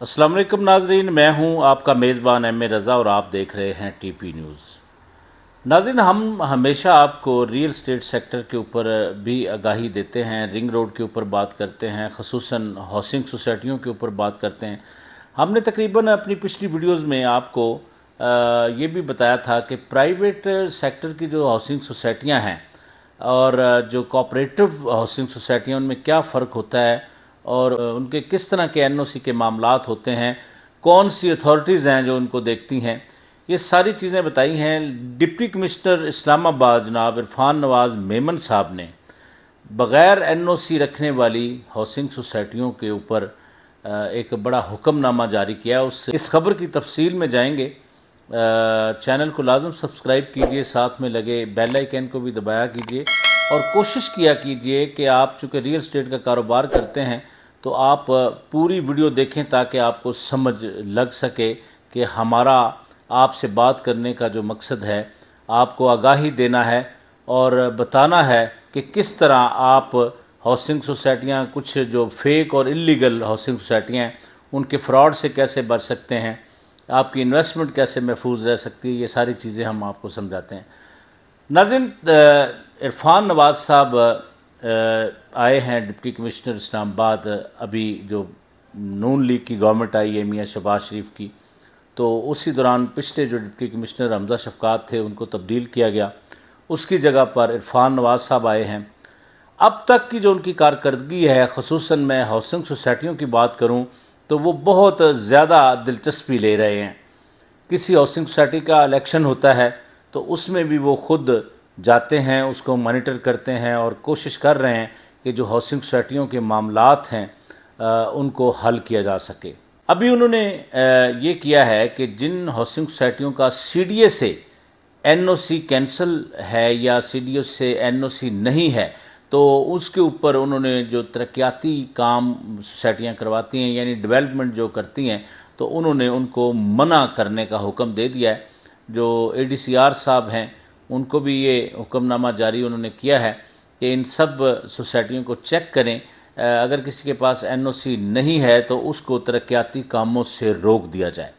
अस्सलाम वालेकुम नाजरीन, मैं हूं आपका मेज़बान एम ए रज़ा और आप देख रहे हैं टीपी न्यूज़। नाजरीन, हम हमेशा आपको रियल एस्टेट सेक्टर के ऊपर भी आगाही देते हैं, रिंग रोड के ऊपर बात करते हैं, ख़ुसूसन हाउसिंग सोसाइटियों के ऊपर बात करते हैं। हमने तकरीबन अपनी पिछली वीडियोज़ में आपको ये भी बताया था कि प्राइवेट सेक्टर की जो हाउसिंग सोसाइटियाँ हैं और जो कोऑपरेटिव हाउसिंग सोसाइटियाँ, उनमें क्या फ़र्क होता है और उनके किस तरह के एनओसी के मामलात होते हैं, कौन सी अथॉरिटीज़ हैं जो उनको देखती हैं, ये सारी चीज़ें बताई हैं। डिप्टी कमिश्नर इस्लामाबाद जनाब इरफान नवाज़ मेमन साहब ने बग़ैर एनओसी रखने वाली हाउसिंग सोसाइटियों के ऊपर एक बड़ा हुक्मनामा जारी किया। इस खबर की तफसील में जाएंगे। चैनल को लाजम सब्सक्राइब कीजिए, साथ में लगे बेल आइकन को भी दबाया कीजिए और कोशिश किया कीजिए कि आप चूँकि रियल एस्टेट का कारोबार करते हैं तो आप पूरी वीडियो देखें ताकि आपको समझ लग सके कि हमारा आपसे बात करने का जो मकसद है, आपको आगाही देना है और बताना है कि किस तरह आप हाउसिंग सोसाइटियाँ, कुछ जो फेक और इलीगल हाउसिंग सोसाइटियाँ हैं, उनके फ्रॉड से कैसे बच सकते हैं, आपकी इन्वेस्टमेंट कैसे महफूज रह सकती है, ये सारी चीज़ें हम आपको समझाते हैं। नाज़रीन, इरफान नवाज़ साहब आए हैं डिप्टी कमिश्नर इस्लामाबाद। अभी जो नून लीग की गवर्नमेंट आई है मियाँ शहबाज शरीफ की, तो उसी दौरान पिछले जो डिप्टी कमिश्नर हमजा शफकात थे उनको तब्दील किया गया, उसकी जगह पर इरफान नवाज़ साहब आए हैं। अब तक की जो उनकी कारकर्दगी है, ख़ुसूसन मैं हाउसिंग सोसाइटियों की बात करूं तो वो बहुत ज़्यादा दिलचस्पी ले रहे हैं। किसी हाउसिंग सोसाइटी का इलेक्शन होता है तो उसमें भी वो खुद जाते हैं, उसको मॉनिटर करते हैं और कोशिश कर रहे हैं कि जो हाउसिंग सोसाइटियों के मामलात हैं उनको हल किया जा सके। अभी उन्होंने ये किया है कि जिन हाउसिंग सोसाइटियों का सीडीए से एनओसी कैंसिल है या सीडीए से एनओसी नहीं है, तो उसके ऊपर उन्होंने जो तरक्याती काम सोसाइटियाँ करवाती हैं यानी डेवलपमेंट जो करती हैं, तो उन्होंने उनको मना करने का हुक्म दे दिया है। जो एडीसीआर साहब हैं उनको भी ये हुक्मनामा जारी उन्होंने किया है कि इन सब सोसाइटियों को चेक करें, अगर किसी के पास एनओसी नहीं है तो उसको तरक्याती कामों से रोक दिया जाए।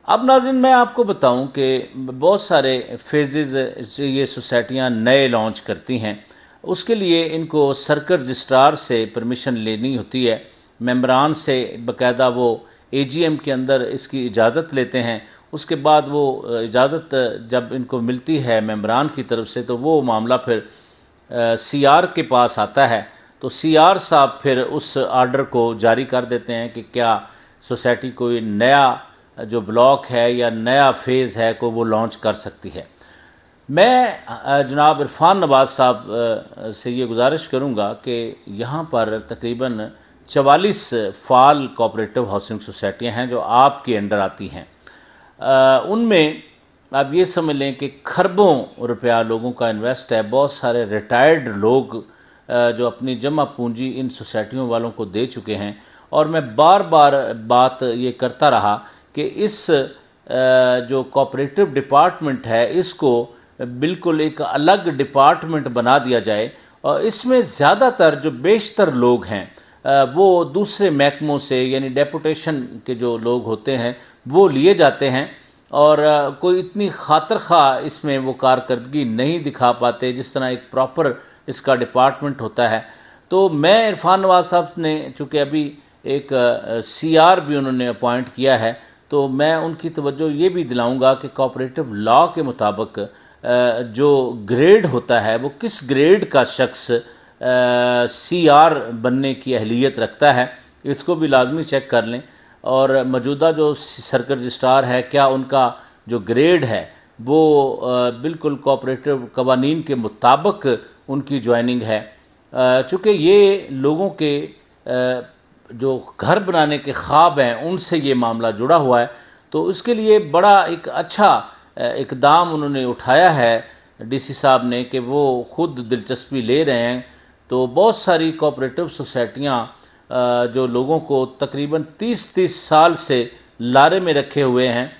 अब नाज़रीन, मैं आपको बताऊं कि बहुत सारे फेजेज़ ये सोसाइटियां नए लॉन्च करती हैं, उसके लिए इनको सर्कल रजिस्ट्रार से परमिशन लेनी होती है, मेंबरान से बाकायदा वो एजीएम के अंदर इसकी इजाज़त लेते हैं। उसके बाद वो इजाज़त जब इनको मिलती है मेंबरान की तरफ से, तो वो मामला फिर सीआर के पास आता है, तो सीआर साहब फिर उस आर्डर को जारी कर देते हैं कि क्या सोसाइटी कोई नया जो ब्लॉक है या नया फेज़ है को वो लॉन्च कर सकती है। मैं जनाब इरफान नवाज़ साहब से ये गुजारिश करूँगा कि यहाँ पर तकरीबन 44 फ़ाल कोऑपरेटिव हाउसिंग सोसाइटियाँ हैं जो आपके अंडर आती हैं। उनमें आप ये समझ लें कि खरबों रुपया लोगों का इन्वेस्ट है। बहुत सारे रिटायर्ड लोग जो अपनी जमा पूंजी इन सोसाइटियों वालों को दे चुके हैं, और मैं बार बार बात ये करता रहा कि इस जो कोऑपरेटिव डिपार्टमेंट है इसको बिल्कुल एक अलग डिपार्टमेंट बना दिया जाए, और इसमें ज़्यादातर जो बेशतर लोग हैं वो दूसरे महकमों से यानी डेपुटेशन के जो लोग होते हैं वो लिए जाते हैं, और कोई इतनी खातर खा इसमें वो कारकर्दगी नहीं दिखा पाते जिस तरह एक प्रॉपर इसका डिपार्टमेंट होता है। तो मैं इरफान नवाज़ साहब ने चूँकि अभी एक सीआर भी उन्होंने अपॉइंट किया है, तो मैं उनकी तवज्जो ये भी दिलाऊंगा कि कोऑपरेटिव लॉ के मुताबिक जो ग्रेड होता है वो किस ग्रेड का शख्स सीआर बनने की अहलियत रखता है, इसको भी लाजमी चेक कर लें। और मौजूदा जो सर्कल रजिस्ट्रार है, क्या उनका जो ग्रेड है वो बिल्कुल कोऑपरेटिव कवानीन के मुताबिक उनकी ज्वाइनिंग है। चूँकि ये लोगों के जो घर बनाने के ख्वाब हैं उनसे ये मामला जुड़ा हुआ है, तो इसके लिए बड़ा एक अच्छा इकदाम उन्होंने उठाया है डीसी साहब ने कि वो ख़ुद दिलचस्पी ले रहे हैं। तो बहुत सारी कोऑपरेटिव सोसाइटियाँ जो लोगों को तकरीबन 30-30 साल से लारे में रखे हुए हैं,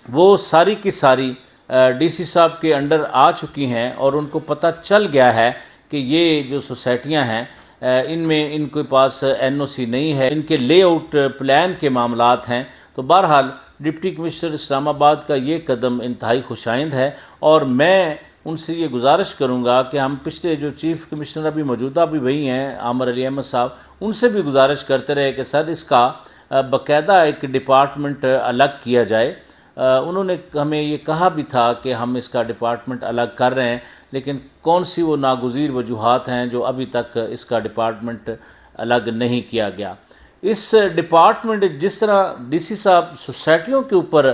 वो सारी की सारी डीसी साहब के अंडर आ चुकी हैं, और उनको पता चल गया है कि ये जो सोसाइटियां हैं इनमें इनके पास एनओसी नहीं है, इनके लेआउट प्लान के मामलात हैं। तो बहरहाल डिप्टी कमिश्नर इस्लामाबाद का ये कदम इंतहाई खुशाइंद है और मैं उनसे ये गुजारिश करूँगा कि हम पिछले जो चीफ़ कमिश्नर अभी मौजूदा भी वही हैं आमिर अली अहमद साहब, उनसे भी गुजारिश करते रहे कि सर इसका बाकायदा एक डिपार्टमेंट अलग किया जाए। उन्होंने हमें ये कहा भी था कि हम इसका डिपार्टमेंट अलग कर रहे हैं, लेकिन कौन सी वो नागुज़ीर वजूहात हैं जो अभी तक इसका डिपार्टमेंट अलग नहीं किया गया। इस डिपार्टमेंट जिस तरह डीसी साहब सोसाइटियों के ऊपर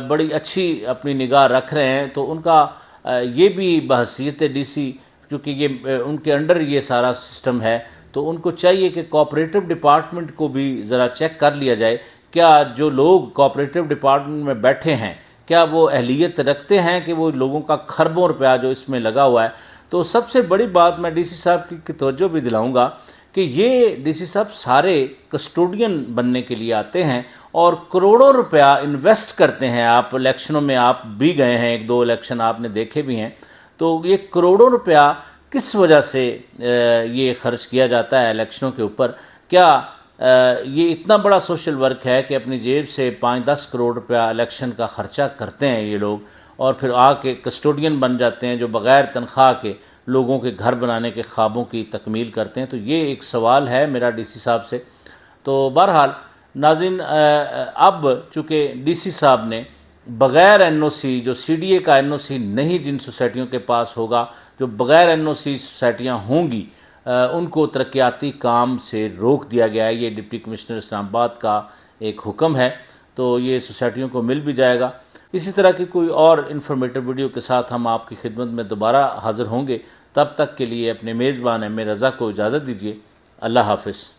बड़ी अच्छी अपनी निगाह रख रहे हैं, तो उनका ये भी बहसीयत डीसी, क्योंकि ये उनके अंडर ये सारा सिस्टम है, तो उनको चाहिए कि कोऑपरेटिव डिपार्टमेंट को भी ज़रा चेक कर लिया जाए, क्या जो लोग कोऑपरेटिव डिपार्टमेंट में बैठे हैं क्या वो अहलियत रखते हैं कि वो लोगों का खरबों रुपया जो इसमें लगा हुआ है। तो सबसे बड़ी बात मैं डीसी साहब की तवज्जो भी दिलाऊंगा कि ये डीसी साहब सारे कस्टोडियन बनने के लिए आते हैं और करोड़ों रुपया इन्वेस्ट करते हैं। आप इलेक्शनों में आप भी गए हैं, एक दो इलेक्शन आपने देखे भी हैं, तो ये करोड़ों रुपया किस वजह से ये खर्च किया जाता है इलेक्शनों के ऊपर। क्या ये इतना बड़ा सोशल वर्क है कि अपनी जेब से 5-10 करोड़ रुपया इलेक्शन का ख़र्चा करते हैं ये लोग और फिर आके कस्टोडियन बन जाते हैं जो बग़ैर तनख्वाह के लोगों के घर बनाने के ख्वाबों की तकमील करते हैं। तो ये एक सवाल है मेरा डीसी साहब से। तो बहरहाल नाज़रीन, अब चूँकि डीसी साहब ने बग़ैर एनओसी, जो सीडीए का एनओसी नहीं जिन सोसाइटियों के पास होगा, जो बग़ैर एनओसी सोसाइटियाँ होंगी उनको तरक्याती काम से रोक दिया गया है। ये डिप्टी कमिश्नर इस्लामाबाद का एक हुक्म है, तो ये सोसाइटियों को मिल भी जाएगा। इसी तरह की कोई और इन्फॉर्मेटिव वीडियो के साथ हम आपकी खिदमत में दोबारा हाज़िर होंगे। तब तक के लिए अपने मेज़बान एम ए रज़ा को इजाज़त दीजिए। अल्लाह हाफ़िज़।